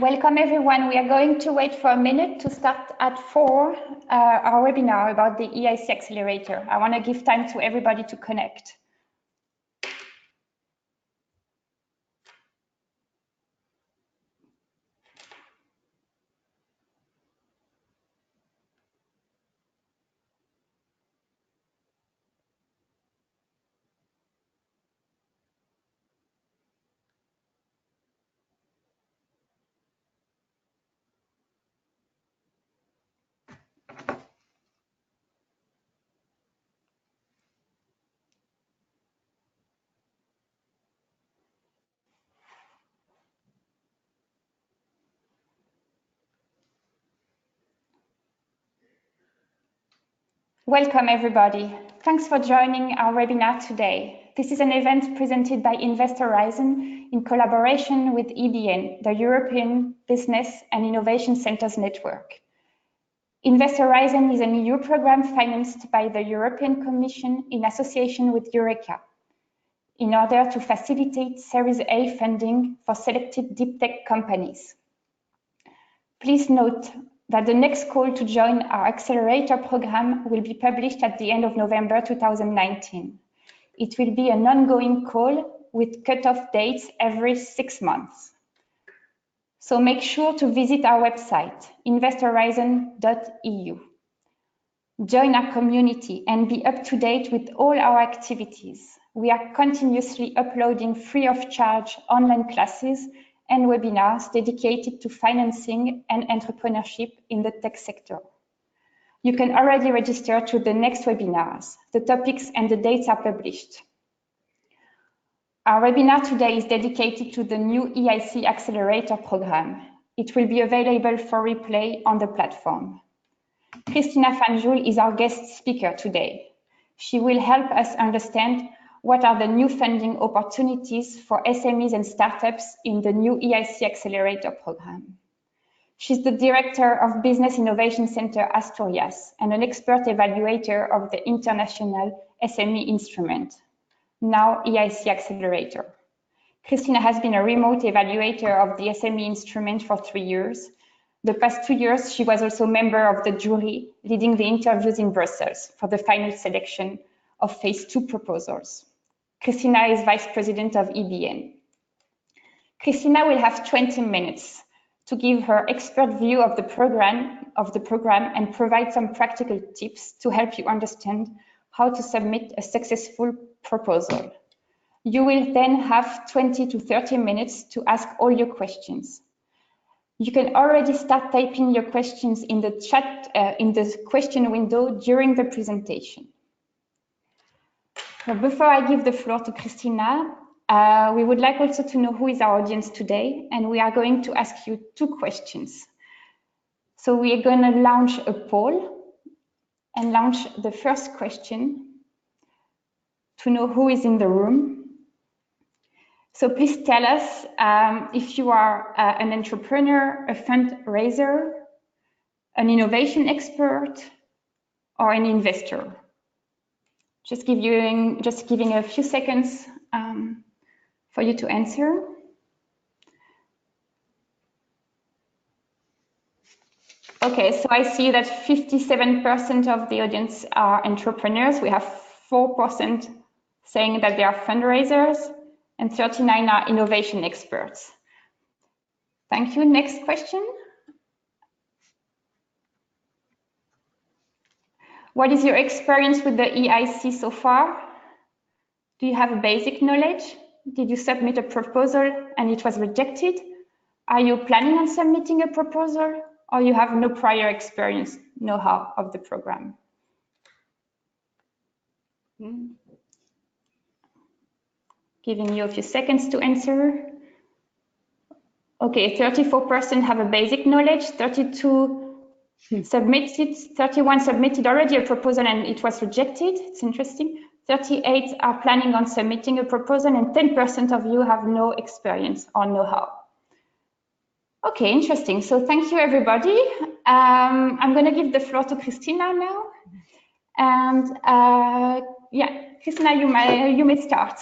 Welcome everyone. We are going to wait for a minute to start at 4 our webinar about the EIC Accelerator. I want to give time to everybody to connect. Welcome everybody. Thanks for joining our webinar today. This is an event presented by InvestHorizon in collaboration with EBN, the European Business and Innovation Centers Network. InvestHorizon is an EU program financed by the European Commission in association with Eureka, in order to facilitate Series A funding for selected deep tech companies. Please note that the next call to join our accelerator program will be published at the end of November 2019. It will be an ongoing call with cutoff dates every 6 months. So make sure to visit our website, investhorizon.eu. Join our community and be up to date with all our activities. We are continuously uploading free of charge online classes and webinars dedicated to financing and entrepreneurship in the tech sector. You can already register to the next webinars. The topics and the dates are published. Our webinar today is dedicated to the new EIC Accelerator program. It will be available for replay on the platform. Cristina Fanjul is our guest speaker today. She will help us understand what are the new funding opportunities for SMEs and startups in the new EIC Accelerator program. She's the Director of Business Innovation Center Asturias and an expert evaluator of the international SME Instrument, now EIC Accelerator. Cristina has been a remote evaluator of the SME Instrument for 3 years. The past 2 years, she was also a member of the jury, leading the interviews in Brussels for the final selection of Phase 2 proposals. Cristina is Vice-President of EBN. Cristina will have 20 minutes to give her expert view of the program and provide some practical tips to help you understand how to submit a successful proposal. You will then have 20 to 30 minutes to ask all your questions. You can already start typing your questions in the chat, in the question window during the presentation. Before I give the floor to Cristina, we would like also to know who is our audience today, and we are going to ask you 2 questions. So we are going to launch a poll and launch the first question to know who is in the room. So please tell us if you are an entrepreneur, a fundraiser, an innovation expert, or an investor. Just giving a few seconds for you to answer. Okay, so I see that 57% of the audience are entrepreneurs. We have 4% saying that they are fundraisers, and 39% are innovation experts. Thank you. Next question. What is your experience with the EIC so far? Do you have a basic knowledge? Did you submit a proposal and it was rejected? Are you planning on submitting a proposal, or you have no prior experience, know-how of the program? Giving you a few seconds to answer. Okay, 34% have a basic knowledge, 31 submitted already a proposal and it was rejected. It's interesting. 38 are planning on submitting a proposal, and 10% of you have no experience or know-how. Okay, interesting. So thank you, everybody. I'm going to give the floor to Cristina now. And yeah, Cristina, you may start.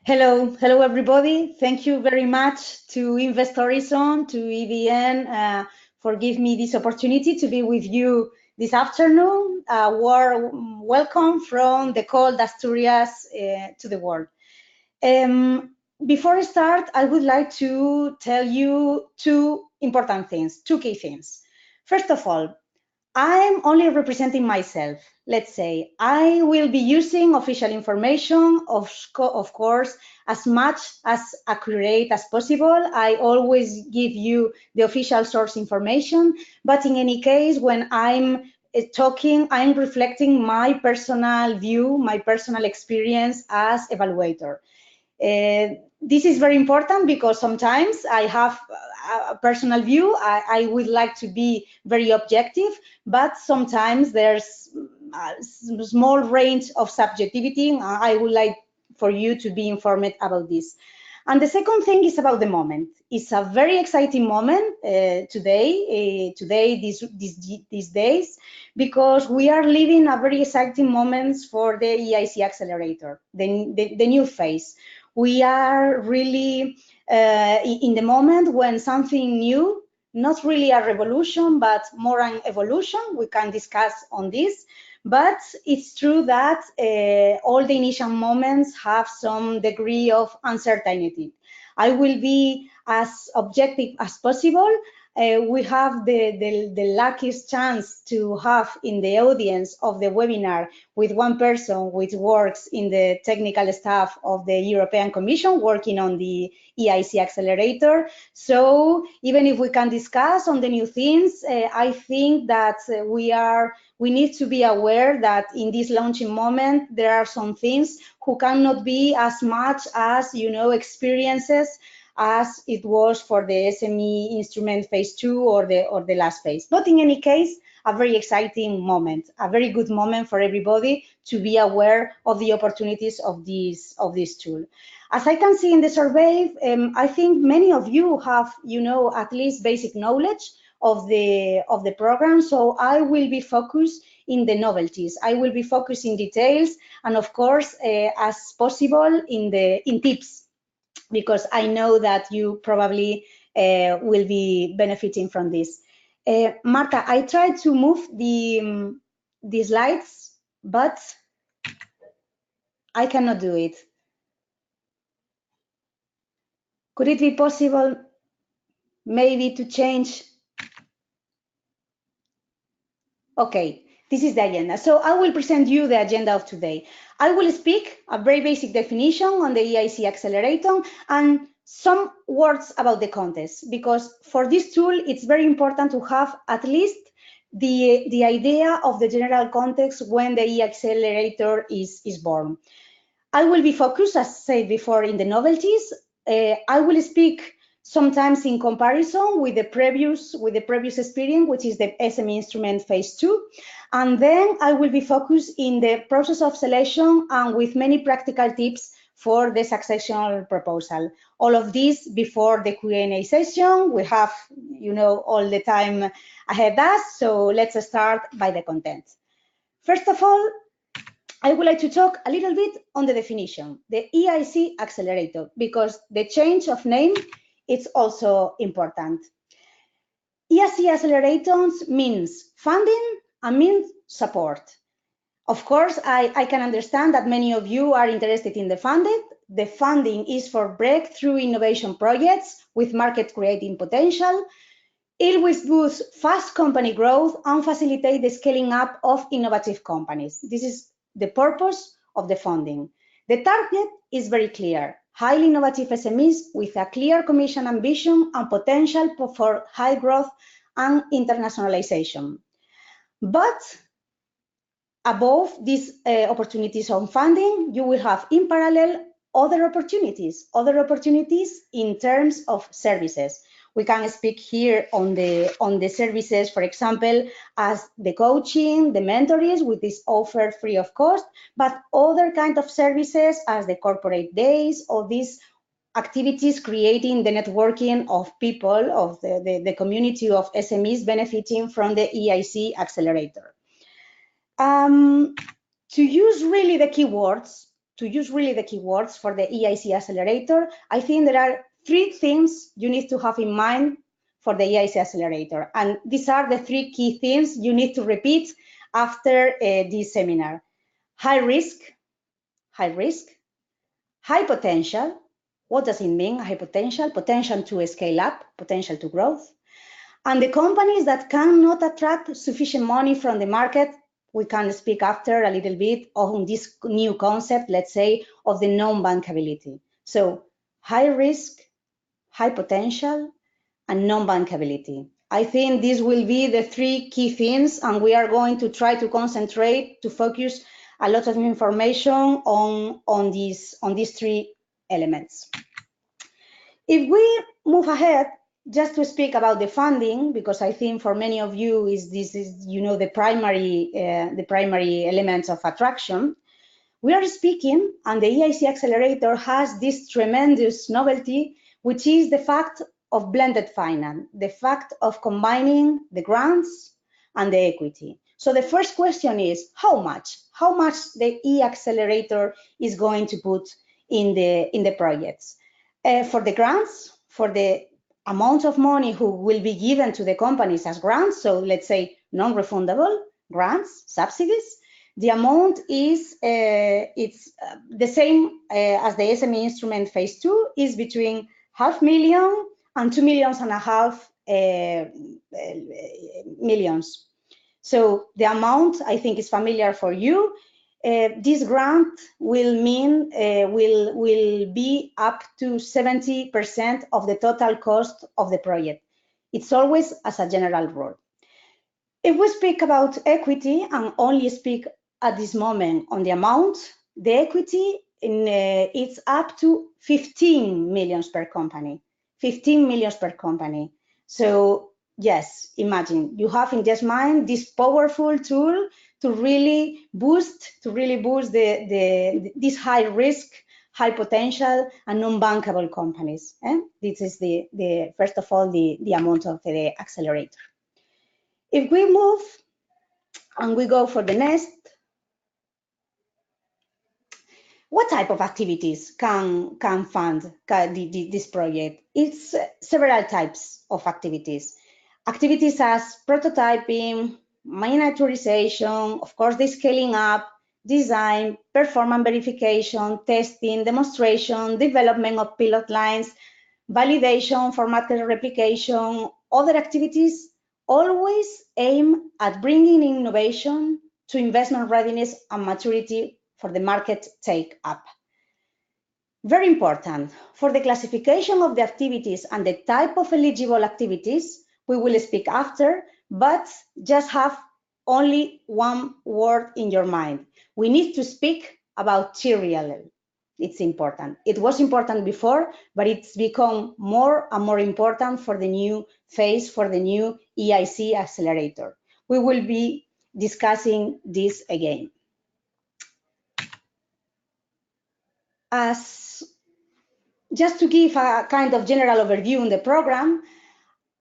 Hello everybody. Thank you very much to InvestHorizon, to EBN for giving me this opportunity to be with you this afternoon. Warm welcome from the cold Asturias to the world. Before I start, I would like to tell you two important things, two key things. First of all, I'm only representing myself. Let's say I will be using official information, of course, as much as accurate as possible. I always give you the official source information, but in any case, when I'm talking, I'm reflecting my personal view, my personal experience as evaluator. This is very important because sometimes I have a personal view. I would like to be very objective, but sometimes there's a small range of subjectivity. I would like for you to be informed about this. And the second thing is about the moment. It's a very exciting moment these days, because we are living a very exciting moments for the EIC Accelerator, the new phase. We are really in the moment when something new, not really a revolution, but more an evolution. We can discuss on this. But it's true that all the initial moments have some degree of uncertainty. I will be as objective as possible. We have the luckiest chance to have in the audience of the webinar with one person which works in the technical staff of the European Commission working on the EIC Accelerator. So even if we can discuss on the new things, I think that we need to be aware that in this launching moment, there are some things who cannot be as much as, experiences as it was for the SME Instrument phase 2 or the last phase. But in any case, a very exciting moment, a very good moment for everybody to be aware of the opportunities of this tool. As I can see in the survey, I think many of you have, at least basic knowledge of the program. So I will be focused in the novelties. I will be focused in details, and of course, as possible in tips, because I know that you probably will be benefiting from this. Marta, I tried to move the slides, but I cannot do it. Could it be possible maybe to change? Okay, this is the agenda. So I will present you the agenda of today. I will speak a very basic definition on the EIC Accelerator and some words about the contest, because for this tool, it's very important to have at least the idea of the general context when the EIC Accelerator is born. I will be focused, as said before, in the novelties. I will speak sometimes in comparison with the previous experience, which is the SME Instrument phase 2. And then I will be focused in the process of selection and with many practical tips for the successional proposal. All of this before the Q&A session. We have, all the time ahead of us. So let's start by the content. First of all, I would like to talk a little bit on the definition, the EIC Accelerator, because the change of name is also important. EIC Accelerators means funding and means support. Of course, I can understand that many of you are interested in the funding. The funding is for breakthrough innovation projects with market creating potential. It will boost fast company growth and facilitate the scaling up of innovative companies. This is the purpose of the funding. The target is very clear: highly innovative SMEs with a clear commission ambition and potential for high growth and internationalization. But above these opportunities on funding, you will have in parallel other opportunities in terms of services. We can speak here on the services, for example, as the coaching, the mentoring, which is offered free of cost, but other kind of services as the corporate days or these activities creating the networking of people, of the community of SMEs benefiting from the EIC Accelerator. To use really the keywords, to use really the keywords for the EIC Accelerator, I think there are 3 things you need to have in mind for the EIC Accelerator. And these are the 3 key things you need to repeat after this seminar. High risk, high potential. What does it mean, high potential? Potential to scale up, potential to growth. And the companies that cannot attract sufficient money from the market, we can speak after a little bit on this new concept, let's say, of the non-bankability. So high risk, high potential, and non-bankability. I think these will be the 3 key themes, and we are going to try to concentrate, to focus a lot of information on these 3 elements. If we move ahead, just to speak about the funding, because I think for many of you this is the primary elements of attraction. We are speaking, and the EIC Accelerator has this tremendous novelty, which is the fact of blended finance, the fact of combining the grants and the equity. So the first question is how much the EIC Accelerator is going to put in the projects. For the grants, for the amount of money who will be given to the companies as grants, so let's say non-refundable grants, subsidies, the amount is it's the same as the SME Instrument Phase 2, is between 500,000 and 2.5 million. So the amount, I think, is familiar for you. This grant will mean will be up to 70% of the total cost of the project. It's always as a general rule. If we speak about equity and only speak at this moment on the amount, the equity it's up to 15 million per company. 15 million per company. So yes, imagine you have in just mind this powerful tool to really boost this high risk, high potential, and non-bankable companies. This is the first of all the amount of the accelerator. If we move and we go for the next, what type of activities can fund this project? It's several types of activities. Activities as prototyping, miniaturization, of course, the scaling up, design, performance verification, testing, demonstration, development of pilot lines, validation for market replication. Other activities always aim at bringing innovation to investment readiness and maturity for the market take-up. Very important, for the classification of the activities and the type of eligible activities, we will speak after, but just have only one word in your mind. We need to speak about serial. It's important. It was important before, but it's become more and more important for the new phase, for the new EIC Accelerator. We will be discussing this again. Just to give a kind of general overview on the program,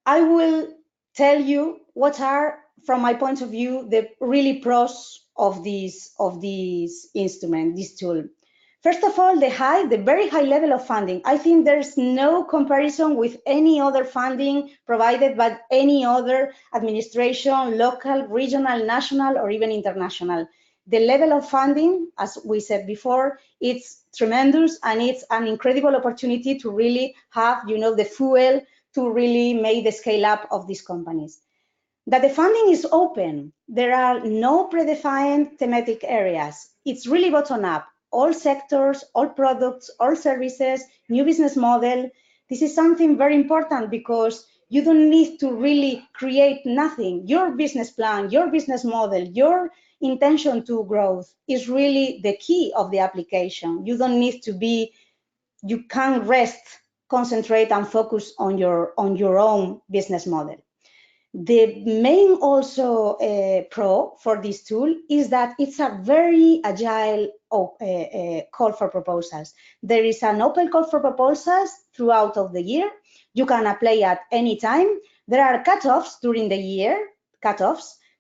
I will tell you what are, from my point of view, the really pros of this instrument, this tool. First of all, the very high level of funding. I think there's no comparison with any other funding provided by any other administration, local, regional, national, or even international. The level of funding, as we said before, it's tremendous, and it's an incredible opportunity to really have, the fuel to really make the scale up of these companies. That the funding is open. There are no predefined thematic areas. It's really bottom up. All sectors, all products, all services, new business model. This is something very important because you don't need to really create nothing. Your business plan, your business model, your intention to growth is really the key of the application. You don't need to be, you can rest, concentrate and focus on your own business model. The main also pro for this tool is that it's a very agile call for proposals. There is an open call for proposals throughout of the year. You can apply at any time. There are cutoffs during the year,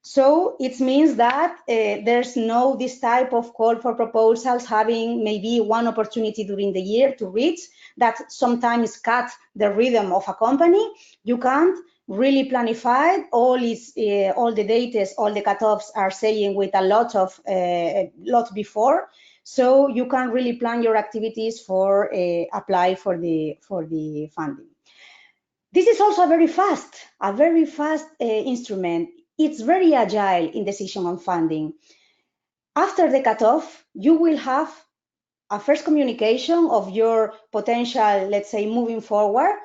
So it means that there's no this type of call for proposals having maybe one opportunity during the year to reach that sometimes cut the rhythm of a company. You can't really planify all the data, all the cutoffs are saying with a lot before. So you can really plan your activities for apply for the funding. This is also a very fast instrument. It's very agile in decision on funding. After the cutoff, you will have a first communication of your potential, let's say, moving forward.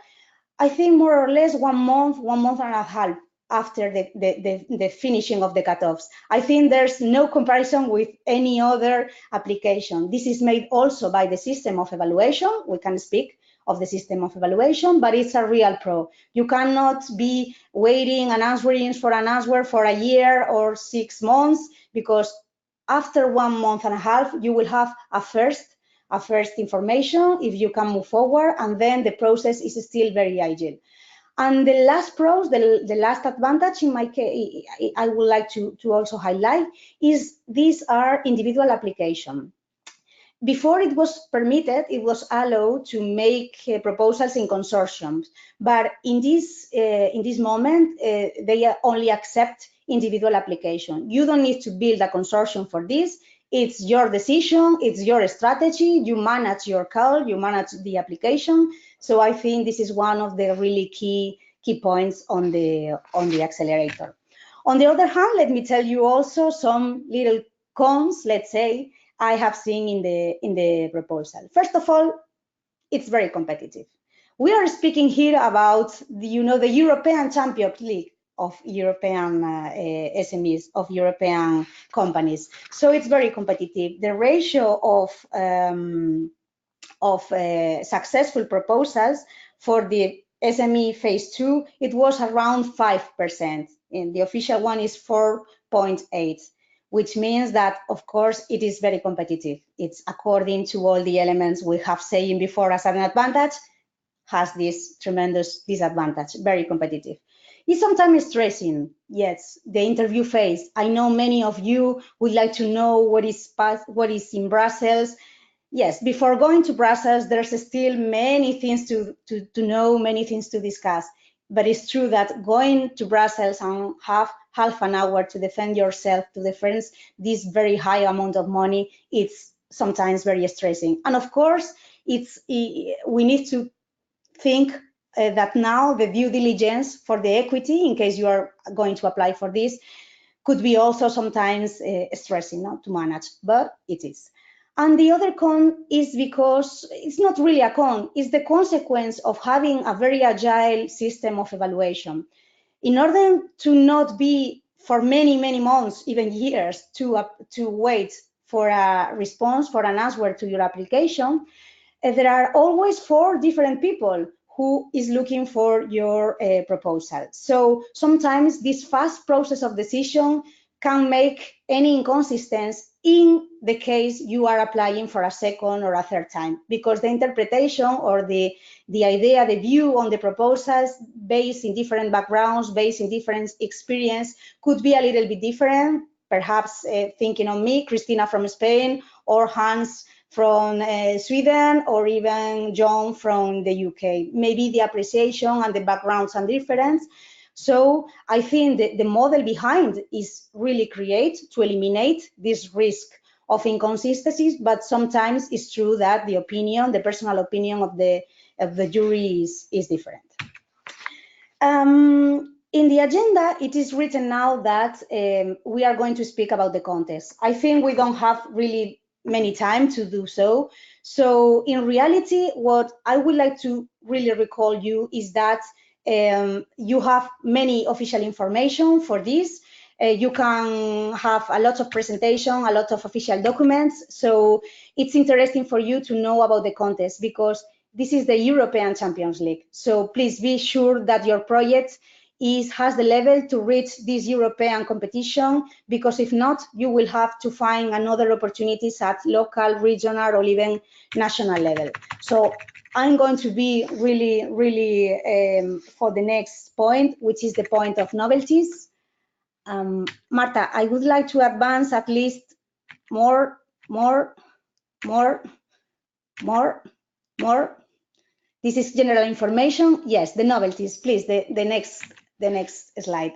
I think more or less 1 month, 1 month and a half after the finishing of the cutoffs. I think there's no comparison with any other application. This is made also by the system of evaluation. We can speak of the system of evaluation, but it's a real pro. You cannot be waiting and answering for an answer for a year or 6 months, because after 1 month and a half, you will have a first information if you can move forward, and then the process is still very agile. And the last pros, the last advantage in my case, I would like to also highlight is these are individual application. Before it was permitted, it was allowed to make proposals in consortiums, but in this moment, they only accept individual application. You don't need to build a consortium for this. It's your decision, it's your strategy, you manage your call, you manage the application. So I think this is one of the really key points on the accelerator. On the other hand, let me tell you also some little cons, let's say, I have seen in the proposal. First of all, it's very competitive. We are speaking here about the European Champions League of European SMEs, of European companies. So it's very competitive. The ratio of successful proposals for the SME phase 2, it was around 5%. And the official one is 4.8%. Which means that, of course, it is very competitive. It's according to all the elements we have saying before as an advantage, has this tremendous disadvantage, very competitive. It's sometimes stressing, yes, the interview phase. I know many of you would like to know what is in Brussels. Yes, before going to Brussels, there's still many things to know, many things to discuss. But it's true that going to Brussels and have half an hour to defend yourself, to defend this very high amount of money, it's sometimes very stressing. And of course, we need to think that now the due diligence for the equity, in case you are going to apply for this, could be also sometimes stressing to manage, but it is. And the other con is because it's not really a con, it's the consequence of having a very agile system of evaluation. In order to not be for many, many months, even years, to wait for a response, for an answer to your application, there are always 4 different people who is looking for your proposal. So sometimes this fast process of decision can make any inconsistency in the case you are applying for a second or a third time, because the interpretation or the idea, the view on the proposals based in different backgrounds, based in different experience could be a little bit different. Perhaps thinking on me, Cristina from Spain, or Hans from Sweden, or even John from the UK. Maybe the appreciation and the backgrounds are different. So I think that the model behind is really create to eliminate this risk of inconsistencies, but sometimes it's true that the opinion, the personal opinion of the jury is different. In the agenda, it is written now that we are going to speak about the contest. I think we don't have really many time to do so. So in reality, what I would like to really recall you is that you have many official information for this. You can have a lot of presentation, a lot of official documents. So it's interesting for you to know about the contest, because this is the European Champions League. So please be sure that your project has the level to reach this European competition, because if not, you will have to find another opportunities at local, regional, or even national level. So I'm going to be really for the next point, which is the point of novelties. Marta, I would like to advance at least more. This is general information. Yes, the novelties, please, the next slide.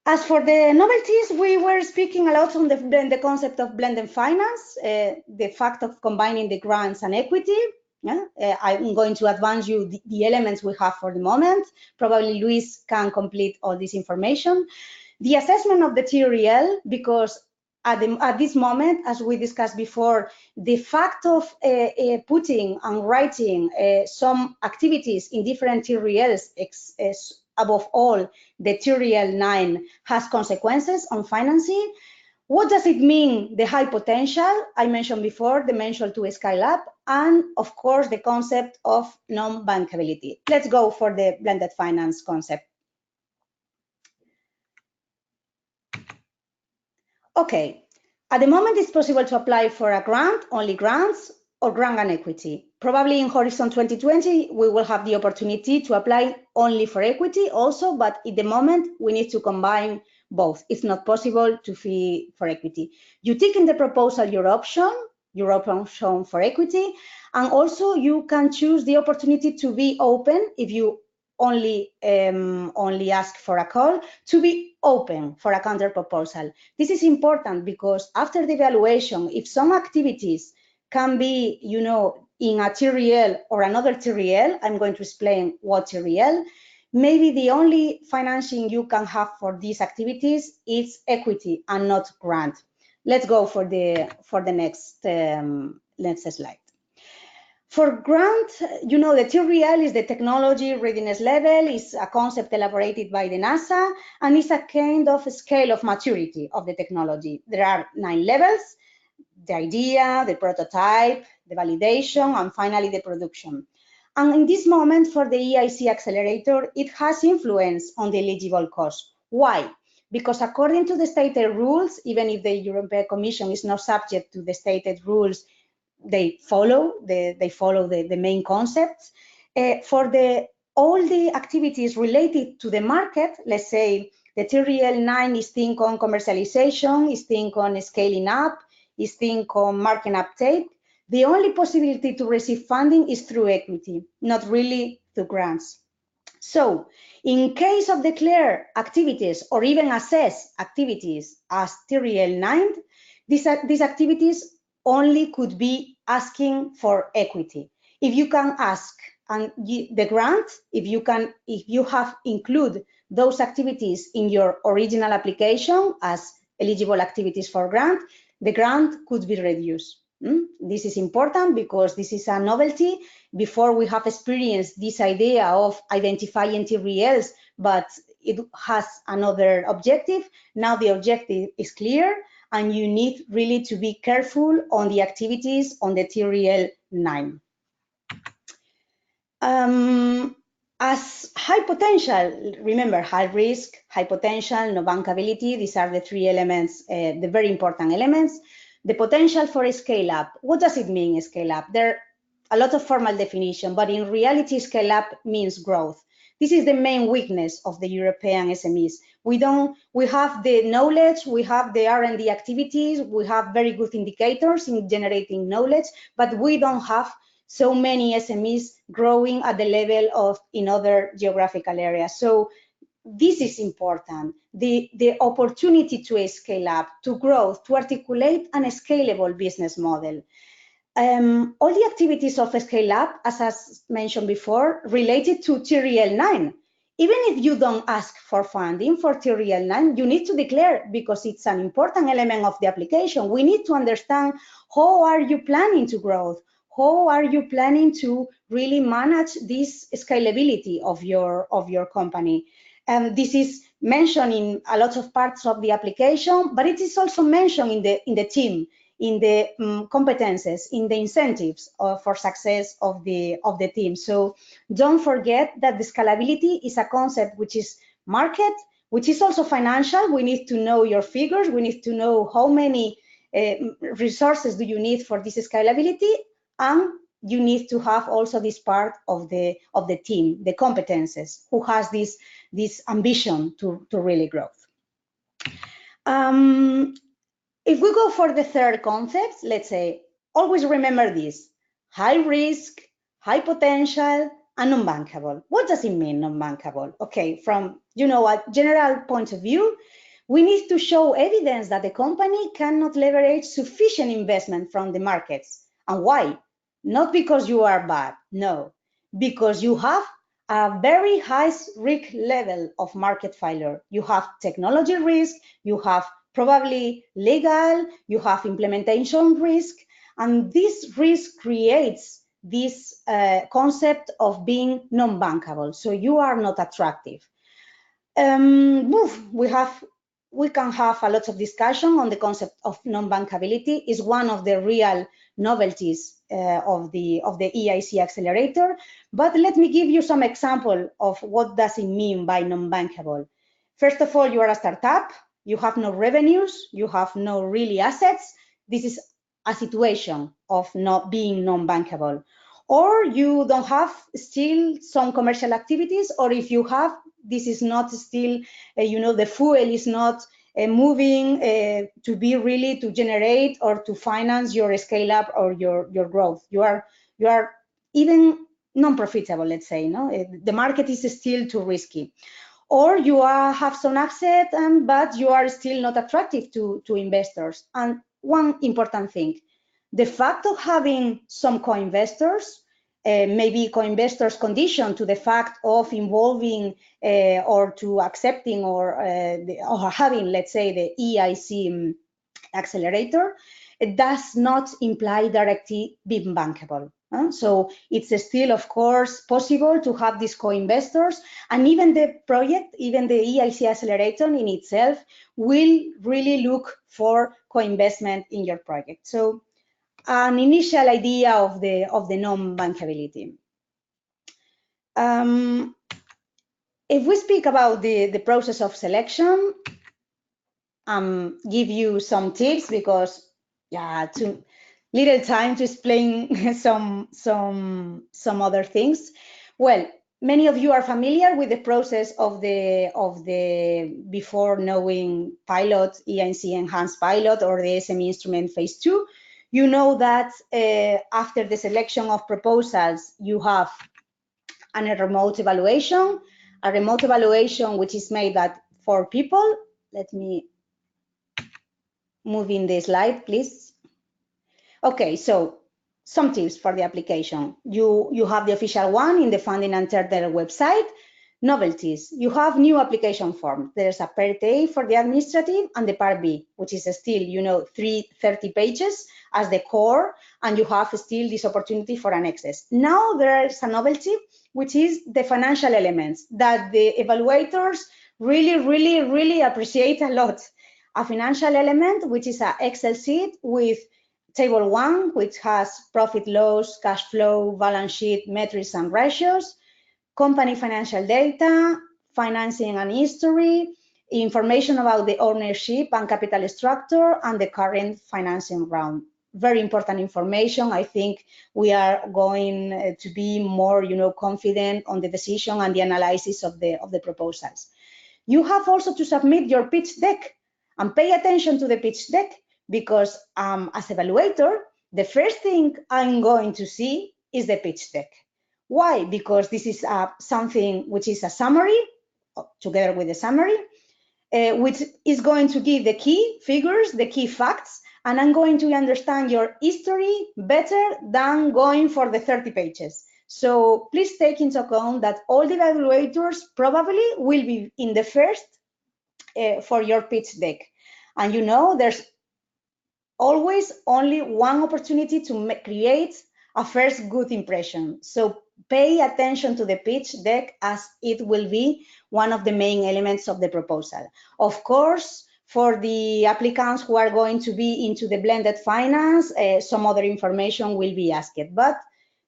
As for the novelties, we were speaking a lot on the concept of blended finance, the fact of combining the grants and equity. Yeah? I'm going to advance you the elements we have for the moment. Probably Luis can complete all this information. The assessment of the TRL, because at this moment, as we discussed before, the fact of putting and writing some activities in different TRLs, above all, the TRL 9 has consequences on financing. What does it mean, the high potential? I mentioned before, the potential to scale up, and of course, the concept of non-bankability. Let's go for the blended finance concept. Okay, at the moment, it's possible to apply for a grant, only grants, or grant and equity. Probably in Horizon 2020, we will have the opportunity to apply only for equity also, but at the moment, we need to combine both. It's not possible to fee for equity. You take in the proposal your option for equity, and also you can choose the opportunity to be open if you only ask for a call, to be open for a counter proposal. This is important because after the evaluation, if some activities can be, you know, in a TRL or another TRL, I'm going to explain what TRL, maybe the only financing you can have for these activities is equity and not grant. Let's go for the next slide. For grant, you know, the TRL is the technology readiness level, is a concept elaborated by the NASA, and is a kind of scale of maturity of the technology. There are 9 levels: the idea, the prototype, the validation, and finally the production. And in this moment, for the EIC Accelerator, it has influence on the eligible cost. Why? Because according to the stated rules, even if the European Commission is not subject to the stated rules, they follow the main concepts. For all the activities related to the market, let's say the TRL 9 is think on commercialization, is think on scaling up, is think on market uptake. The only possibility to receive funding is through equity, not really through grants. So, in case of declare activities or even assess activities as TRL 9, these activities only could be asking for equity. If you can ask and the grant, if you have included those activities in your original application as eligible activities for grant, the grant could be reduced. This is important because this is a novelty. Before we have experienced this idea of identifying TRLs, but it has another objective. Now the objective is clear, and you need really to be careful on the activities on the TRL 9. As high potential, remember, high risk, high potential, no bankability, these are the 3 elements, the very important elements. The potential for a scale up. What does it mean, scale up? There are a lot of formal definition, but in reality, scale up means growth. This is the main weakness of the European SMEs. We have the knowledge, we have the R&D activities, we have very good indicators in generating knowledge, but we don't have so many SMEs growing at the level of in other geographical areas. So this is important, the opportunity to scale up, to grow, to articulate a scalable business model. All the activities of scale up, as I mentioned before, related to TRL 9. Even if you don't ask for funding for TRL 9, you need to declare, because it's an important element of the application. We need to understand how are you planning to grow? How are you planning to really manage this scalability of your company? This is mentioned in a lot of parts of the application, but it is also mentioned in the team, in the competences, in the incentives for success of the team. So don't forget that the scalability is a concept which is market, which is also financial. We need to know your figures. We need to know how many resources do you need for this scalability, and you need to have also this part of the team, the competences, who has this ambition to really grow. If we go for the third concept, let's say, always remember this: high risk, high potential, and non-bankable. What does it mean, non-bankable? Okay, from a general point of view, we need to show evidence that the company cannot leverage sufficient investment from the markets. And why? Not because you are bad, no, because you have a very high risk level of market failure. You have technology risk, you have probably legal, you have implementation risk, and this risk creates this concept of being non-bankable. So you are not attractive. We can have a lot of discussion on the concept of non-bankability. Is one of the real novelties of the EIC Accelerator. But let me give you some example of what does it mean by non-bankable. First of all, you are a startup. You have no revenues. You have no really assets. This is a situation of not being non-bankable. Or you don't have still some commercial activities, or if you have, this is not still, the fuel is not moving to be really to generate or to finance your scale up or your growth. You are even non-profitable, let's say. The market is still too risky. Or you have some asset, but you are still not attractive to investors. And one important thing, the fact of having some co-investors, maybe co-investors condition to the fact of involving or to accepting or having, let's say, the EIC Accelerator, it does not imply directly being bankable. So it's still, of course, possible to have these co-investors, and even the project, even the EIC Accelerator in itself will really look for co-investment in your project. So an initial idea of the non-bankability. If we speak about the process of selection, give you some tips because too little time to explain some other things. Well, many of you are familiar with the process of the before knowing pilot, EIC enhanced pilot, or the SME Instrument phase 2. You know that after the selection of proposals, you have a remote evaluation which is made by 4 people. Let me move in the slide, please. Okay, so some tips for the application. You have the official one in the Funding and Tender website. Novelties, you have new application form. There's a Part A for the administrative and the Part B, which is still, 30 pages as the core, and you have still this opportunity for annexes. Now there is a novelty, which is the financial elements that the evaluators really appreciate a lot. A financial element, which is an Excel sheet with table 1, which has profit, loss, cash flow, balance sheet, metrics and ratios, company financial data, financing and history, information about the ownership and capital structure, and the current financing round. Very important information. I think we are going to be more, confident on the decision and the analysis of the proposals. You have also to submit your pitch deck, and pay attention to the pitch deck, because as evaluator, the first thing I'm going to see is the pitch deck. Why? Because this is something which is a summary, together with the summary, which is going to give the key figures, the key facts, and I'm going to understand your history better than going for the 30 pages. So please take into account that all the evaluators probably will be in the first for your pitch deck. And there's always only one opportunity to create a first good impression. So pay attention to the pitch deck, as it will be one of the main elements of the proposal. Of course, for the applicants who are going to be into the blended finance, some other information will be asked, but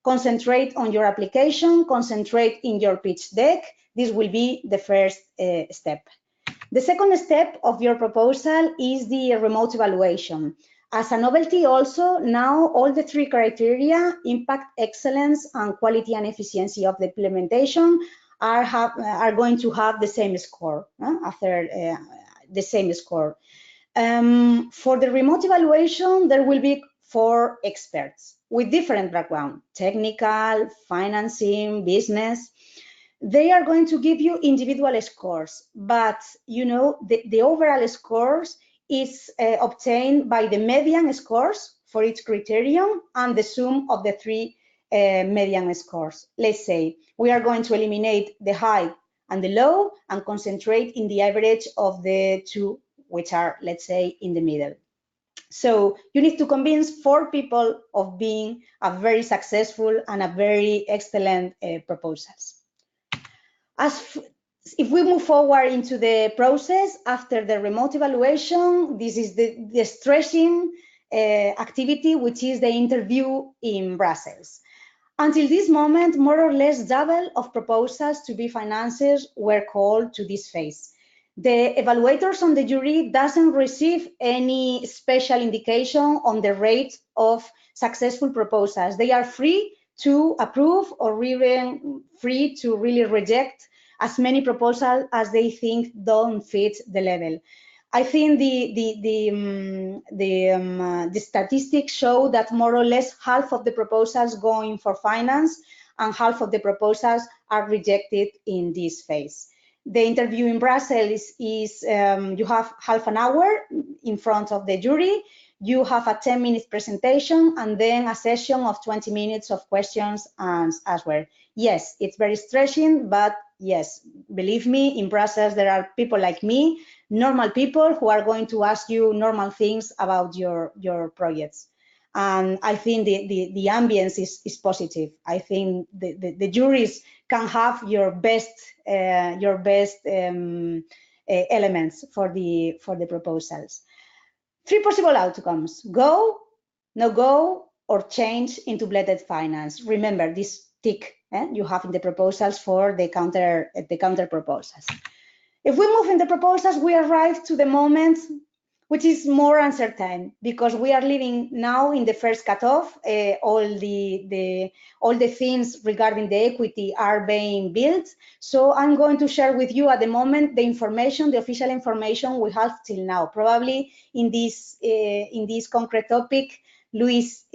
concentrate on your application, concentrate in your pitch deck. This will be the first step. The second step of your proposal is the remote evaluation. As a novelty also, now all the 3 criteria, impact, excellence, and quality and efficiency of the implementation are going to have the same score, after the same score. For the remote evaluation, there will be 4 experts with different background, technical, financing, business. They are going to give you individual scores, but you know the overall scores is obtained by the median scores for each criterion and the sum of the 3 median scores. Let's say we are going to eliminate the high and the low and concentrate in the average of the 2, which are, let's say, in the middle. So you need to convince 4 people of being a very successful and a very excellent proposals. If we move forward into the process after the remote evaluation, this is the stressing activity, which is the interview in Brussels. Until this moment, more or less double of proposals to be financed were called to this phase. The evaluators on the jury doesn't receive any special indication on the rate of successful proposals. They are free to approve or even free to really reject as many proposals as they think don't fit the level. I think the statistics show that more or less half of the proposals going for finance and half of the proposals are rejected in this phase. The interview in Brussels is you have half an hour in front of the jury. You have a 10-minute presentation and then a session of 20 minutes of questions and answers. Yes, it's very stressing, but yes, believe me, in Brussels there are people like me, normal people who are going to ask you normal things about your projects. And I think the ambience is positive. I think the juries can have your best elements for the proposals. 3 possible outcomes: go, no go, or change into blended finance. Remember this tick you have in the proposals for the counter proposals. If we move in the proposals, we arrive to the moment which is more uncertain, because we are living now in the first cutoff. All the things regarding the equity are being built. So I'm going to share with you at the moment the information, the official information we have till now. Probably in this concrete topic, Luis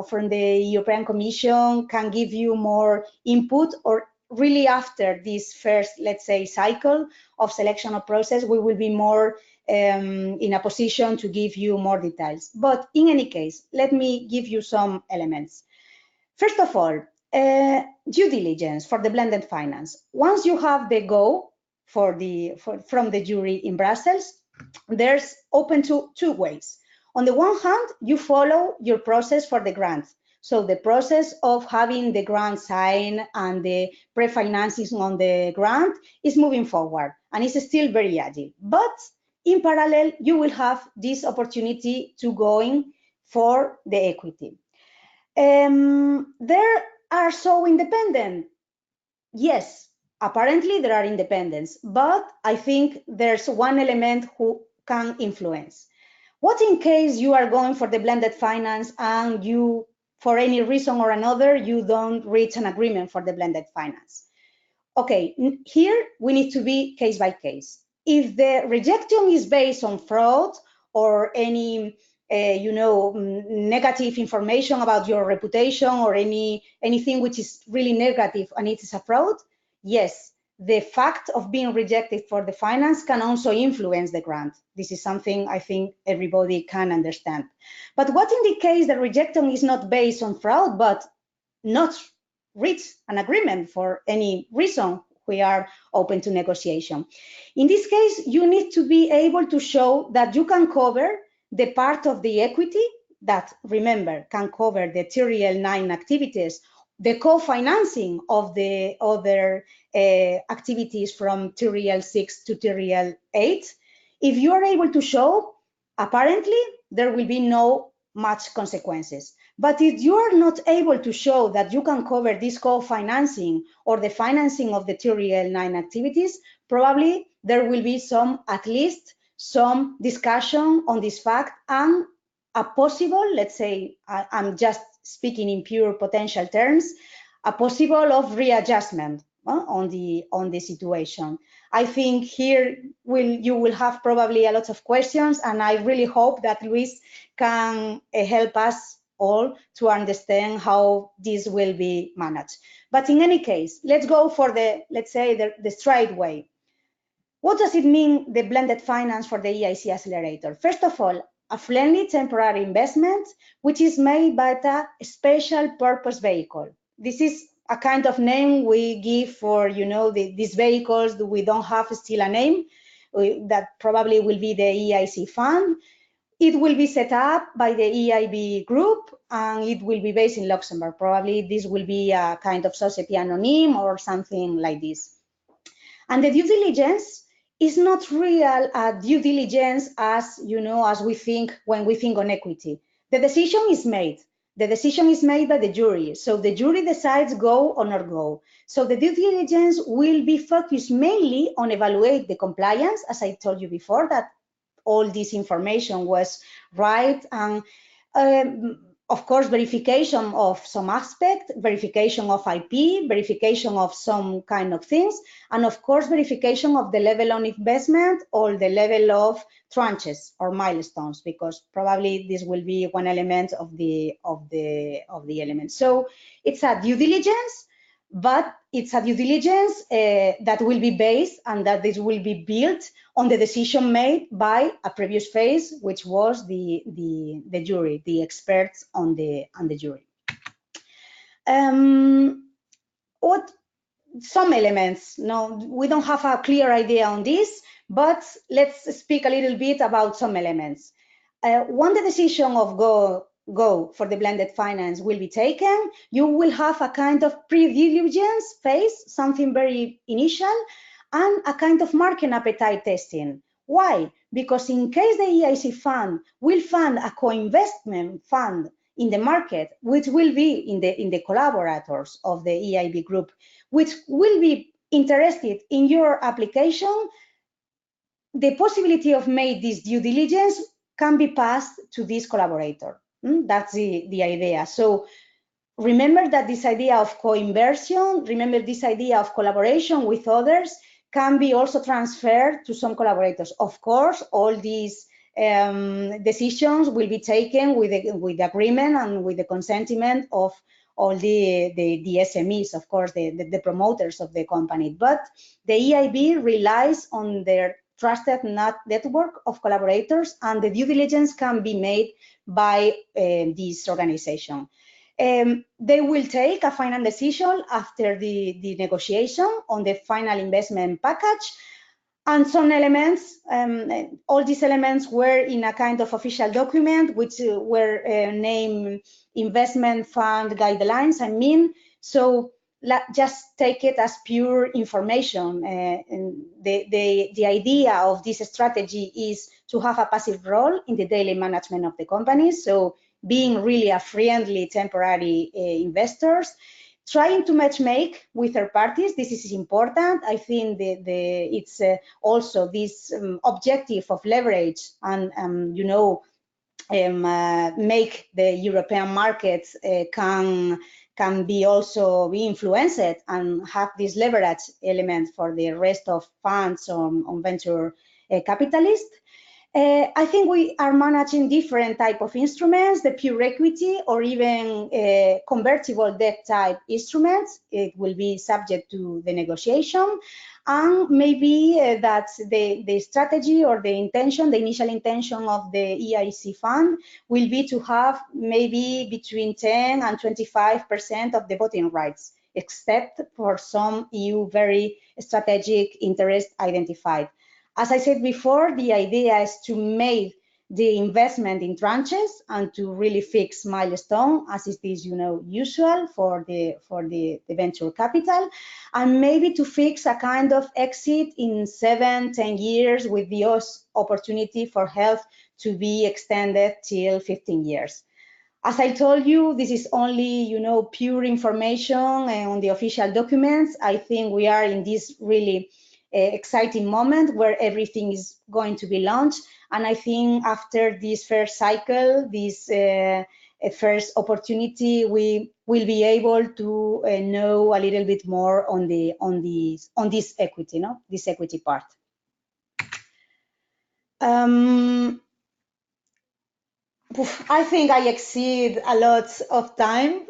from the European Commission can give you more input, or really after this first, let's say, cycle of selection of process, we will be more in a position to give you more details. But in any case, let me give you some elements. First of all, due diligence for the blended finance. Once you have the go from the jury in Brussels, there's open to 2 ways. On the one hand, you follow your process for the grant. So the process of having the grant signed and the pre-financing on the grant is moving forward and it's still very agile. But in parallel, you will have this opportunity to go in for the equity. There are so independent. Yes, apparently there are independents, but I think there's one element who can influence. What in case you are going for the blended finance and you, for any reason or another, you don't reach an agreement for the blended finance? Okay, here we need to be case by case. If the rejection is based on fraud or any negative information about your reputation or anything which is really negative and it is a fraud, yes, the fact of being rejected for the finance can also influence the grant. This is something I think everybody can understand. But what in the case the rejection is not based on fraud, but not reach an agreement for any reason? We are open to negotiation. In this case, you need to be able to show that you can cover the part of the equity that, remember, can cover the TRL 9 activities, the co-financing of the other activities from TRL 6 to TRL 8. If you are able to show, apparently, there will be no much consequences. But if you are not able to show that you can cover this co-financing or the financing of the TRL 9 activities, probably there will be at least some discussion on this fact and a possible, let's say, I'm just speaking in pure potential terms, a possible of readjustment on the situation. I think here you will have probably a lot of questions, and I really hope that Luis can help us all to understand how this will be managed. But in any case, let's go for let's say the straight way. What does it mean, the blended finance for the EIC Accelerator? First of all, a friendly temporary investment, which is made by a special purpose vehicle. This is a kind of name we give for, these vehicles. We don't have still a name. That probably will be the EIC fund. It will be set up by the EIB group, and it will be based in Luxembourg. Probably this will be a kind of society anonyme or something like this. And the due diligence is not real due diligence as we think when we think on equity. The decision is made. The decision is made by the jury. So the jury decides go or not go. So the due diligence will be focused mainly on evaluate the compliance, as I told you before, that all this information was right, and of course, verification of some aspect, verification of IP, verification of some kind of things, and of course, verification of the level of investment or the level of tranches or milestones, because probably this will be one element of the elements. So it's a due diligence, but it's a due diligence that will be based and that this will be built on the decision made by a previous phase, which was the jury, the experts on the jury. What some elements? No, we don't have a clear idea on this, but let's speak a little bit about some elements. When the decision of go for the blended finance will be taken, you will have a kind of pre-diligence phase, something very initial, and a kind of market appetite testing. Why? Because in case the EIC fund will fund a co-investment fund in the market, which will be in the collaborators of the EIB group, which will be interested in your application, the possibility of make this due diligence can be passed to this collaborator. That's the idea. So remember that this idea of co-inversion, remember this idea of collaboration with others can be also transferred to some collaborators. Of course, all these decisions will be taken with the agreement and with the consentiment of all the SMEs, of course, the promoters of the company. But the EIB relies on their trusted network of collaborators, and the due diligence can be made by this organization. They will take a final decision after the negotiation on the final investment package, and some elements, all these elements were in a kind of official document, which were named investment fund guidelines, so just take it as pure information. And the idea of this strategy is to have a passive role in the daily management of the company. So being really a friendly temporary investors, trying to matchmake with third parties. This is important. I think it's also this objective of leverage and make the European markets can be also be influenced and have this leverage element for the rest of funds on venture capitalists. I think we are managing different type of instruments, the pure equity or even convertible debt type instruments. It will be subject to the negotiation. And maybe that's the strategy or the intention, the initial intention of the EIC fund will be to have maybe between 10 and 25% of the voting rights, except for some EU very strategic interest identified. As I said before, the idea is to make the investment in tranches and to really fix milestone, as it is usual for the venture capital, and maybe to fix a kind of exit in 7-10 years with the opportunity for health to be extended till 15 years. As I told you, this is only pure information on the official documents. I think we are in this really exciting moment where everything is going to be launched, and I think after this first cycle, this first opportunity, we will be able to know a little bit more on this equity, this equity part. I think I exceed a lot of time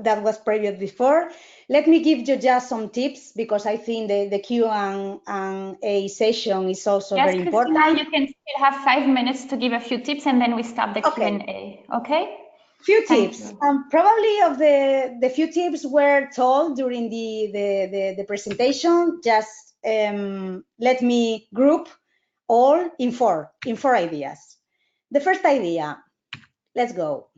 that was previous before. Let me give you just some tips, because I think the Q&A session is also very important. Cristina, you can still have 5 minutes to give a few tips, and then we start the Q&A. Okay? Few tips. Probably of the few tips were told during the presentation. Just let me group all in four ideas. The first idea. Let's go.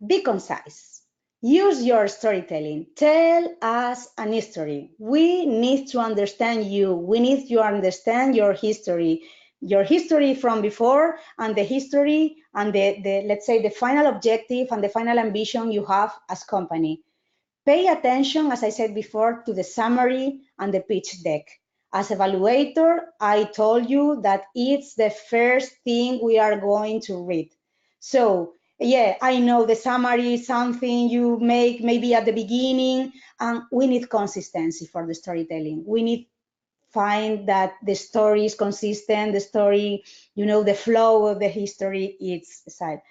Be concise. Use your storytelling. Tell us an history. We need to understand you. We need to understand your history from before, and the history and the let's say the final objective and the final ambition you have as company. Pay attention, as I said before, to the summary and the pitch deck. As evaluator, I told you that it's the first thing we are going to read. So yeah, I know the summary is something you make maybe at the beginning, and we need consistency for the storytelling. We need find that the story is consistent, the story, the flow of the history is side.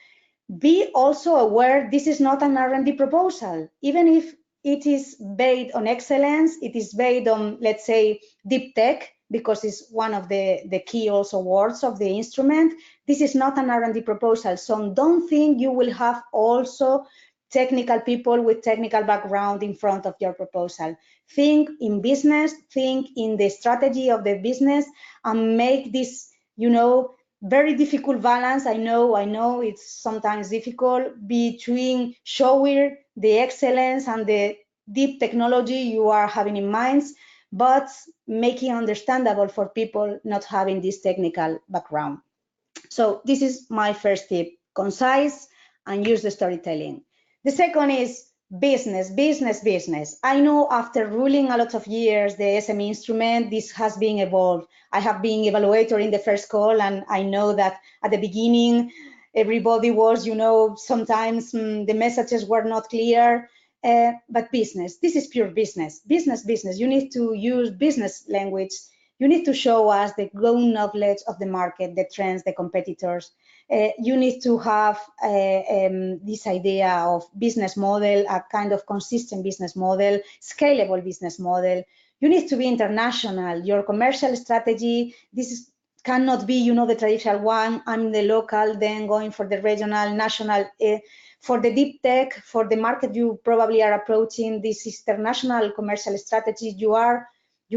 Be also aware this is not an R&D proposal. Even if it is based on excellence, it is based on, let's say, deep tech, because it's one of the key also words of the instrument. This is not an R&D proposal, so don't think you will have also technical people with technical background in front of your proposal. Think in business, think in the strategy of the business, and make this, very difficult balance. I know it's sometimes difficult between showing the excellence and the deep technology you are having in mind, but making understandable for people not having this technical background. So this is my first tip: concise and use the storytelling. The second is business. I know after ruling a lot of years the SME instrument, this has been evolved. I have been evaluator in the first call, and I know that at the beginning everybody was, sometimes the messages were not clear, but business, this is pure business. You need to use business language. You need to show us the ground knowledge of the market, the trends, the competitors. You need to have this idea of business model, a kind of consistent business model, scalable business model. You need to be international. Your commercial strategy, cannot be, the traditional one. I'm the local, then going for the regional, national. For the deep tech, for the market you probably are approaching, this international commercial strategy. You're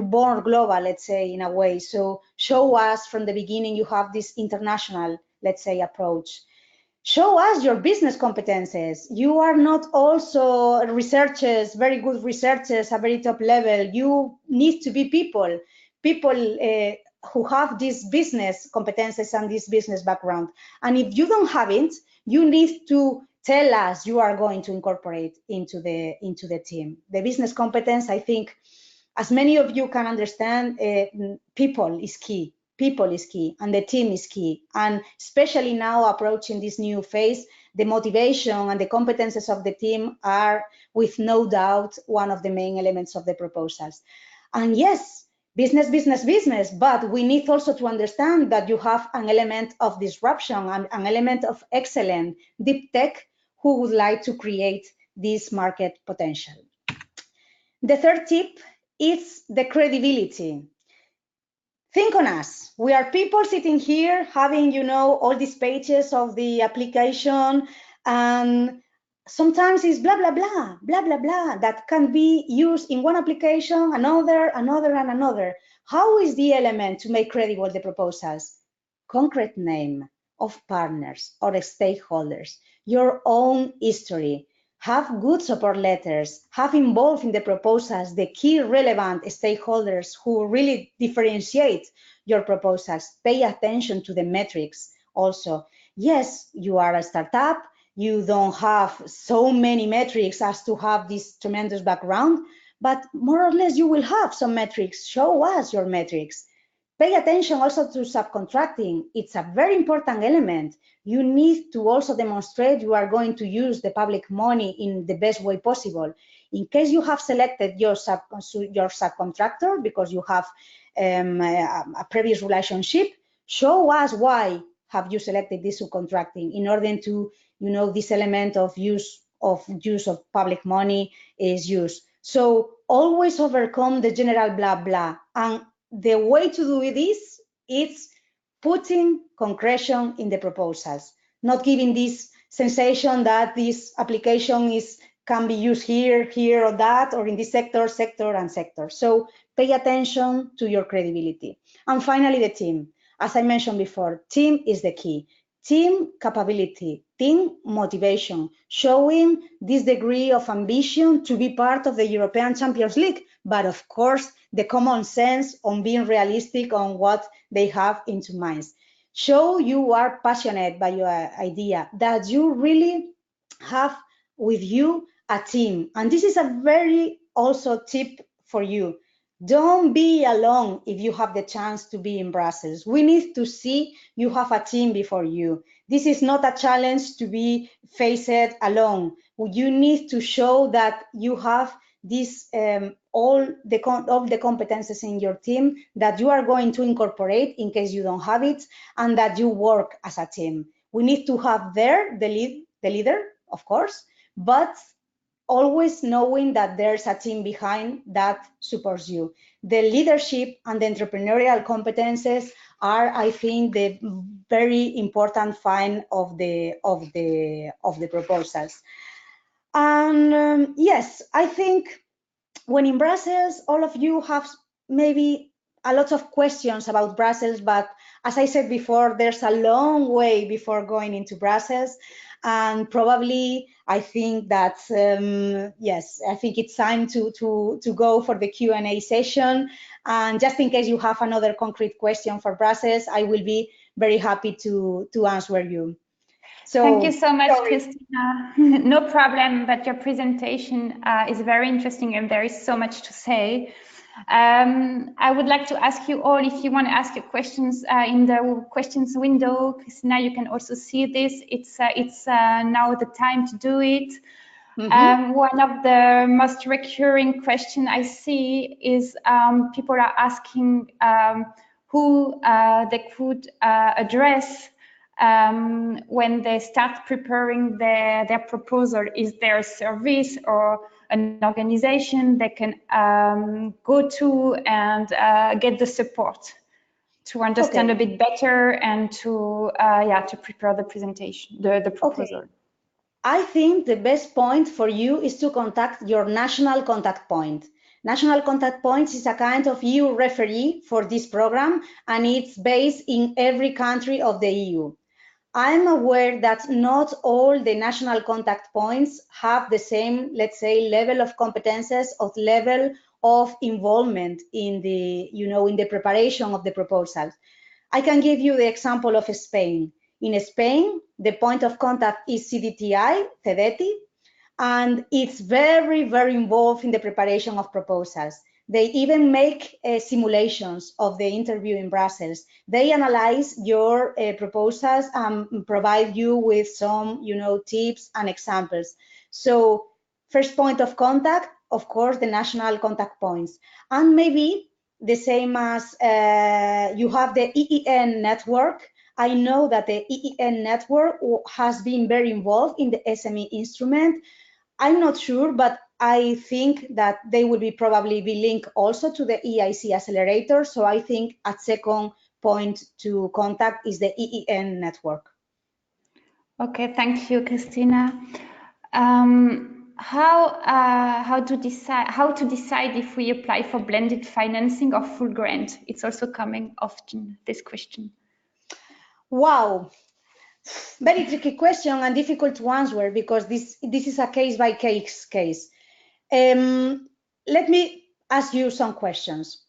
born global, let's say, in a way. So show us from the beginning you have this international, let's say, approach. Show us your business competences. You are not also researchers, very good researchers, at very top level. You need to be people who have these business competences and this business background. And if you don't have it, you need to tell us you are going to incorporate into the team. The business competence, I think, as many of you can understand, people is key. People is key, and the team is key. And especially now approaching this new phase, the motivation and the competences of the team are, with no doubt, one of the main elements of the proposals. And yes, business, but we need also to understand that you have an element of disruption and an element of excellent deep tech who would like to create this market potential. The third tip is the credibility. Think on us. We are people sitting here having, all these pages of the application, and sometimes it's blah, blah, blah, that can be used in one application, another. How is the element to make credible the proposals? Concrete name of partners or stakeholders, your own history. Have good support letters, have involved in the proposals the key relevant stakeholders who really differentiate your proposals. Pay attention to the metrics also. Yes, you are a startup, you don't have so many metrics as to have this tremendous background, but more or less you will have some metrics. Show us your metrics. Pay attention also to subcontracting. It's a very important element. You need to also demonstrate you are going to use the public money in the best way possible. In case you have selected your subcontractor because you have a previous relationship, show us why have you selected this subcontracting in order to, this element of use of public money is used. So always overcome the general blah blah, and the way to do this is putting concretion in the proposals, not giving this sensation that this application can be used here or that, or in this sector. So pay attention to your credibility. And finally, the team. As I mentioned before, team is the key. Team capability, team motivation, showing this degree of ambition to be part of the European Champions League, but of course, the common sense on being realistic on what they have into mind. Show you are passionate by your idea, that you really have with you a team. And this is a very also tip for you. Don't be alone if you have the chance to be in Brussels. We need to see you have a team before you. This is not a challenge to be faced alone. You need to show that you have this all the competences in your team that you are going to incorporate in case you don't have it, and that you work as a team. We need to have there the leader, of course, but always knowing that there's a team behind that supports you. The leadership and the entrepreneurial competences are, I think, the very important find of the proposals. And yes, I think when in Brussels, all of you have maybe a lot of questions about Brussels, but as I said before, there's a long way before going into Brussels. And probably I think that, yes, I think it's time to go for the Q&A session. And just in case you have another concrete question for Brussels, I will be very happy to answer you. So, thank you so much, Cristina. No problem, but your presentation is very interesting and there is so much to say. I would like to ask you all, if you want to ask your questions in the questions window. Cristina, you can also see this. It's now the time to do it. Mm-hmm. One of the most recurring questions I see is people are asking who they could address when they start preparing their proposal. Is there a service or an organization they can go to and get the support to understand a bit better and to prepare the presentation, the proposal? Okay. I think the best point for you is to contact your national contact point. National Contact Points is a kind of EU referee for this program, and it's based in every country of the EU. I'm aware that not all the national contact points have the same, let's say, level of competences or level of involvement in the, in the preparation of the proposals. I can give you the example of Spain. In Spain, the point of contact is CEDETI, and it's very, very involved in the preparation of proposals. They even make simulations of the interview in Brussels. They analyze your proposals and provide you with some, tips and examples. So first point of contact, of course, the national contact points. And maybe the same as you have the EEN network. I know that the EEN network has been very involved in the SME Instrument. I'm not sure, but I think that they will probably be linked also to the EIC Accelerator. So I think a second point to contact is the EEN network. Okay, thank you, Cristina. How to decide if we apply for blended financing or full grant? It's also coming often, this question. Wow. Very tricky question and difficult to answer because this is a case-by-case case. Let me ask you some questions.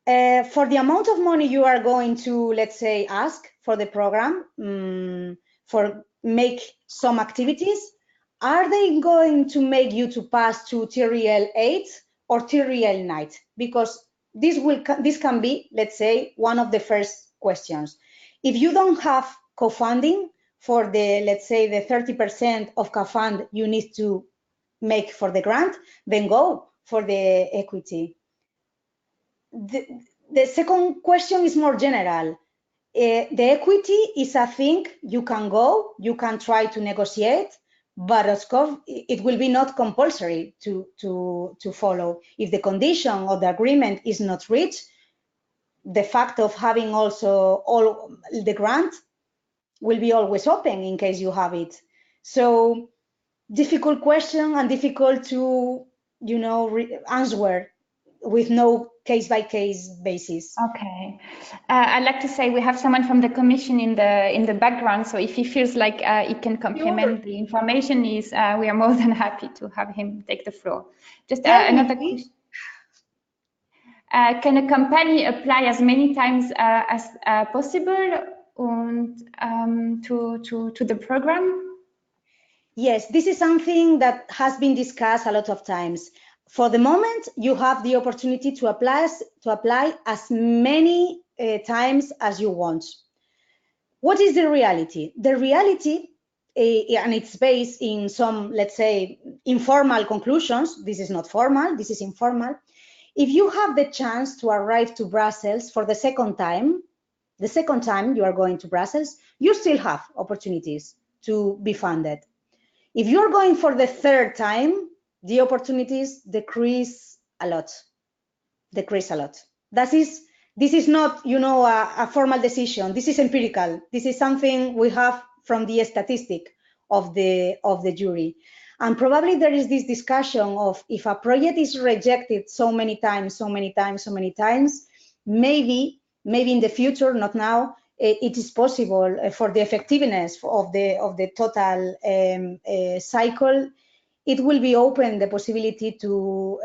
For the amount of money you are going to, let's say, ask for the program, for make some activities, are they going to make you to pass to TRL 8 or TRL 9? Because this can be, let's say, one of the first questions. If you don't have co-funding for the, let's say, the 30% of co-fund you need to make for the grant, then go for the equity. The second question is more general. The equity is a thing you can try to negotiate, but of course it will be not compulsory to follow. If the condition of the agreement is not reached, the fact of having also all the grant will be always open in case you have it. So difficult question and difficult to, you know, answer with no case-by-case basis. Okay, I'd like to say we have someone from the Commission in the background, so if he feels like he can complement the information, we are more than happy to have him take the floor. Just another question. Can a company apply as many times as possible to the program? Yes, this is something that has been discussed a lot of times. For the moment, you have the opportunity to apply as many times as you want. What is the reality? The reality, and it's based in some, let's say, informal conclusions. This is not formal, this is informal. If you have the chance to arrive to Brussels for the second time you are going to Brussels, you still have opportunities to be funded. If you're going for the third time, the opportunities decrease a lot. This is not, you know, a formal decision. This is empirical. This is something we have from the statistic of the jury. And probably there is this discussion of if a project is rejected so many times, maybe in the future, not now, it is possible for the effectiveness of the total cycle. It will be open the possibility to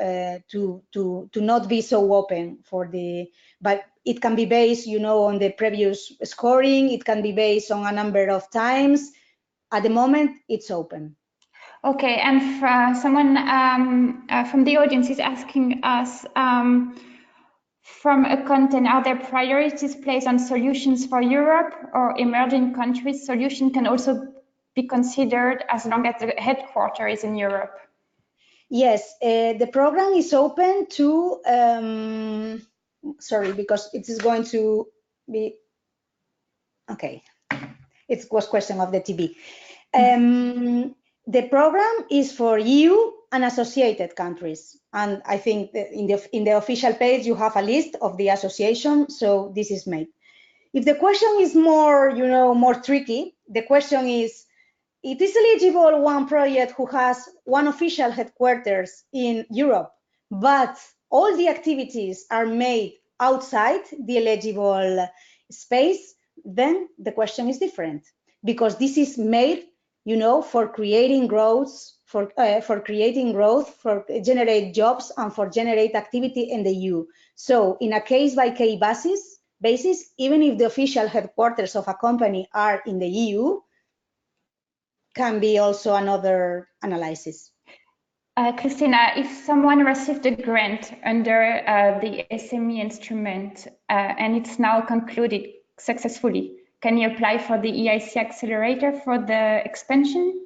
not be so open but it can be based, you know, on the previous scoring. It can be based on a number of times. At the moment, it's open. Okay, and someone from the audience is asking us, from a content, are there priorities placed on solutions for Europe or emerging countries? Solution can also be considered as long as the headquarters is in Europe. Yes, the program is open to, sorry, because it is going to be, okay, it was question of the TB. The program is for EU and associated countries. And I think in the official page, you have a list of the association, so this is made. If the question is more, you know, more tricky, the question is, it is eligible one project who has one official headquarters in Europe, but all the activities are made outside the eligible space, then the question is different, because this is made, you know, for creating growth, for generate jobs and for generate activity in the EU. So in a case-by-case basis, even if the official headquarters of a company are in the EU, can be also another analysis. Cristina, if someone received a grant under the SME instrument and it's now concluded successfully, can you apply for the EIC Accelerator for the expansion?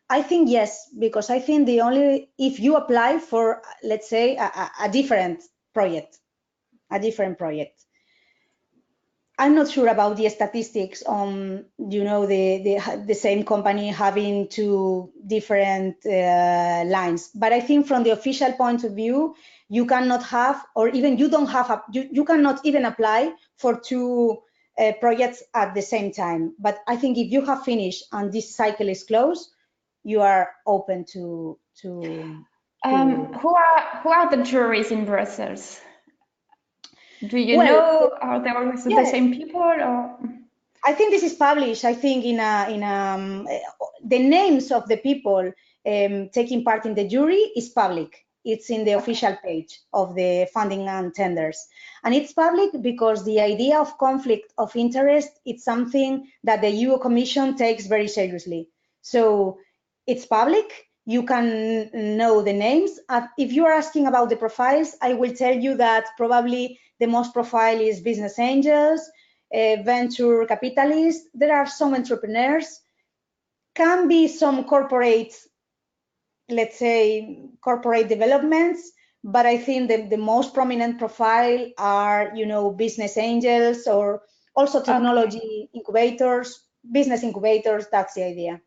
I think yes, because I think if you apply for, let's say, a different project. I'm not sure about the statistics on, you know, the same company having two different lines, but I think from the official point of view, you cannot have, or even you don't have, you cannot even apply for two projects at the same time. But I think if you have finished and this cycle is closed, you are open to. Who are the juries in Brussels? Do you know, are they always the same people? Or? I think this is published. I think the names of the people taking part in the jury is public. It's in the official page of the funding and tenders. And it's public because the idea of conflict of interest, it's something that the EU Commission takes very seriously. So it's public. you can know the names. If you are asking about the profiles, I will tell you that probably the most profile is business angels, venture capitalists. There are some entrepreneurs, can be some corporate, let's say, corporate developments, but I think the most prominent profile are, you know, business angels or also technology incubators, business incubators. That's the idea.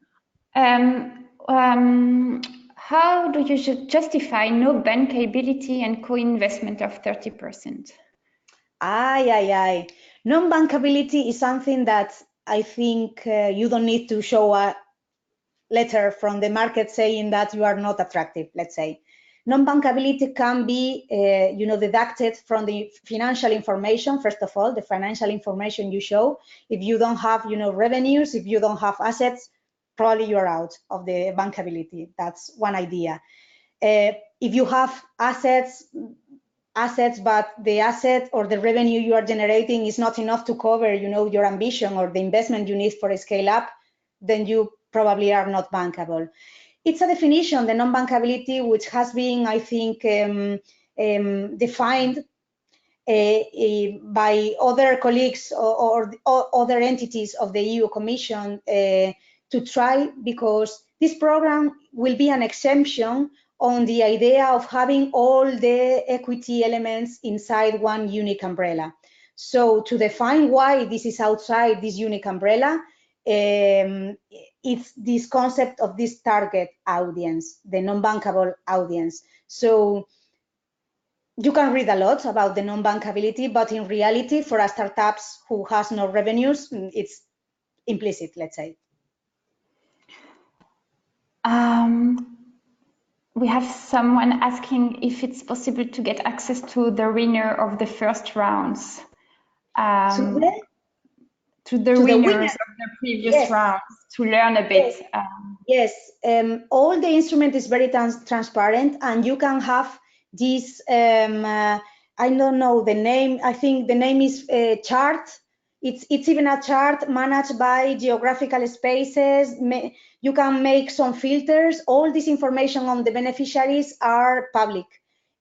How do you justify no bankability and co-investment of 30%? Non-bankability is something that I think you don't need to show a letter from the market saying that you are not attractive, let's say. Non-bankability can be, you know, deducted from the financial information. First of all, the financial information you show. If you don't have, you know, revenues, if you don't have assets, probably you're out of the bankability. That's one idea. If you have assets, but the asset or the revenue you are generating is not enough to cover, you know, your ambition or the investment you need for a scale up, then you probably are not bankable. It's a definition, the non-bankability, which has been, I think, defined by other colleagues or other entities of the EU Commission to try, because this program will be an exemption on the idea of having all the equity elements inside one unique umbrella. So to define why this is outside this unique umbrella, it's this concept of this target audience, the non-bankable audience. So you can read a lot about the non-bankability, but in reality, for a startups who has no revenues, it's implicit, let's say. We have someone asking if it's possible to get access to the winner of the first rounds. To the winners of the previous rounds to learn a bit. All the instrument is very transparent, and you can have this, I don't know the name, I think the name is chart. It's even a chart managed by geographical spaces. You can make some filters. All this information on the beneficiaries are public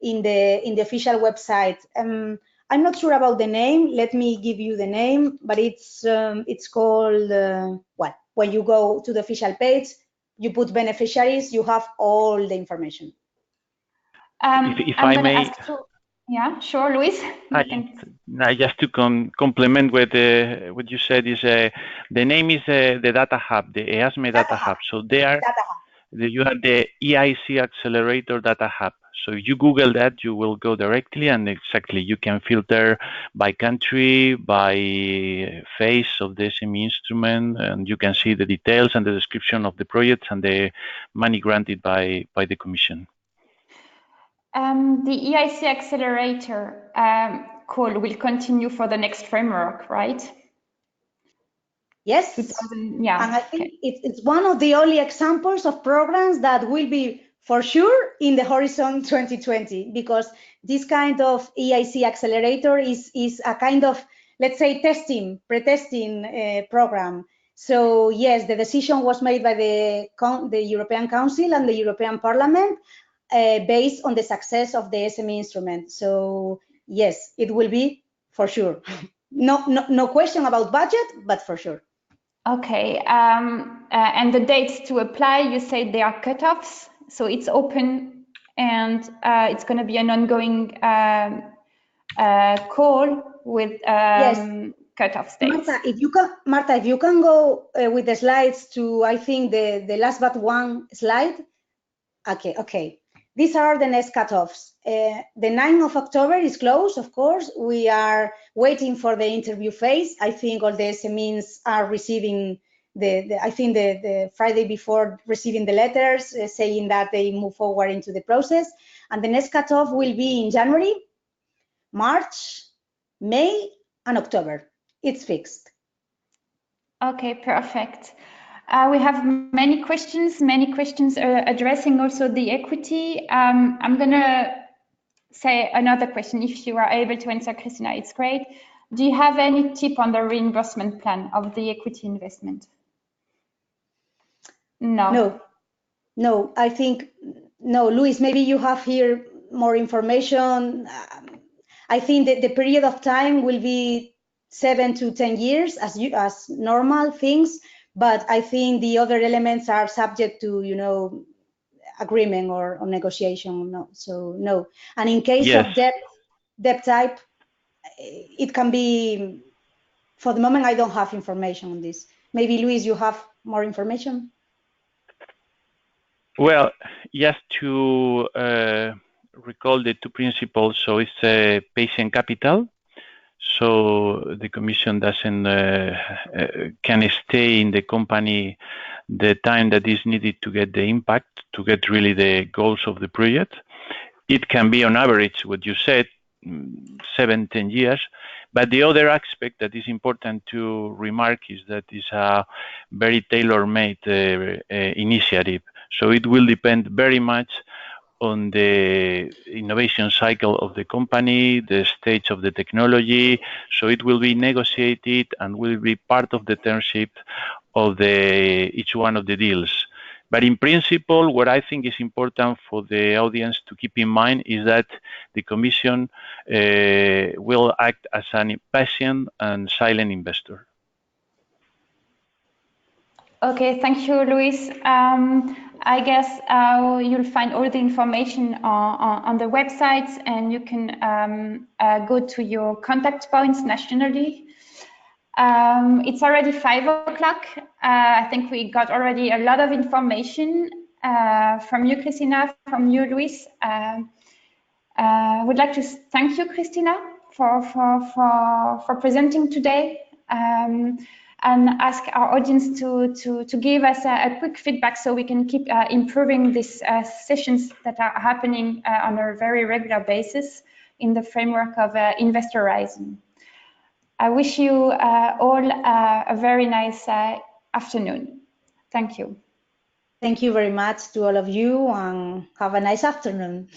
in the official website. I'm not sure about the name. Let me give you the name, but it's called, well, when you go to the official page, you put beneficiaries, you have all the information. If I may, yeah, sure, Luis. Just to complement what you said is the name is the Data Hub, the EASME Data Hub. So there, you have the EIC Accelerator Data Hub. So if you Google that, you will go directly, and exactly you can filter by country, by phase of the SME instrument, and you can see the details and the description of the projects and the money granted by the Commission. The EIC Accelerator call will continue for the next framework, right? Yes. Yeah. And I think it's one of the only examples of programs that will be for sure in the Horizon 2020, because this kind of EIC Accelerator is a kind of, let's say, pre-testing program. So yes, the decision was made by the European Council and the European Parliament based on the success of the SME instrument. So yes, it will be for sure. No question about budget, but for sure. Okay, and the dates to apply, you said they are cutoffs, so it's open, and it's going to be an ongoing call with cutoff dates. Marta, if you can go with the slides to, I think, the last but one slide. Okay. These are the next cutoffs. The 9th of October is closed, of course. We are waiting for the interview phase. I think all the SMEs are receiving the Friday before receiving the letters saying that they move forward into the process. And the next cutoff will be in January, March, May, and October. It's fixed. Okay, perfect. We have many questions addressing also the equity. I'm going to say another question. If you are able to answer, Cristina, it's great. Do you have any tip on the reimbursement plan of the equity investment? No. No, I think, no, Luis, maybe you have here more information. I think that the period of time will be 7 to 10 years as normal things, but I think the other elements are subject to, you know, agreement or negotiation. No, so no. And in case Yes. of debt type, it can be, for the moment, I don't have information on this. Maybe Luis, you have more information? Well, just to recall the two principles, so it's patient capital. So the Commission doesn't can stay in the company the time that is needed to get the impact, to get really the goals of the project. It can be on average, what you said, 7-10 years. But the other aspect that is important to remark is that it's a very tailor-made initiative. So it will depend very much on the innovation cycle of the company, the stage of the technology. So it will be negotiated and will be part of the term sheet of each one of the deals. But in principle, what I think is important for the audience to keep in mind is that the Commission will act as an patient and silent investor. Okay, thank you, Luis. I guess you'll find all the information on the websites, and you can go to your contact points nationally. It's already 5 o'clock. I think we got already a lot of information from you, Cristina, from you, Luis. Would like to thank you, Cristina, for presenting today. And ask our audience to give us a quick feedback so we can keep improving these sessions that are happening on a very regular basis in the framework of InvestHorizon. I wish you all a very nice afternoon. Thank you. Thank you very much to all of you, and have a nice afternoon.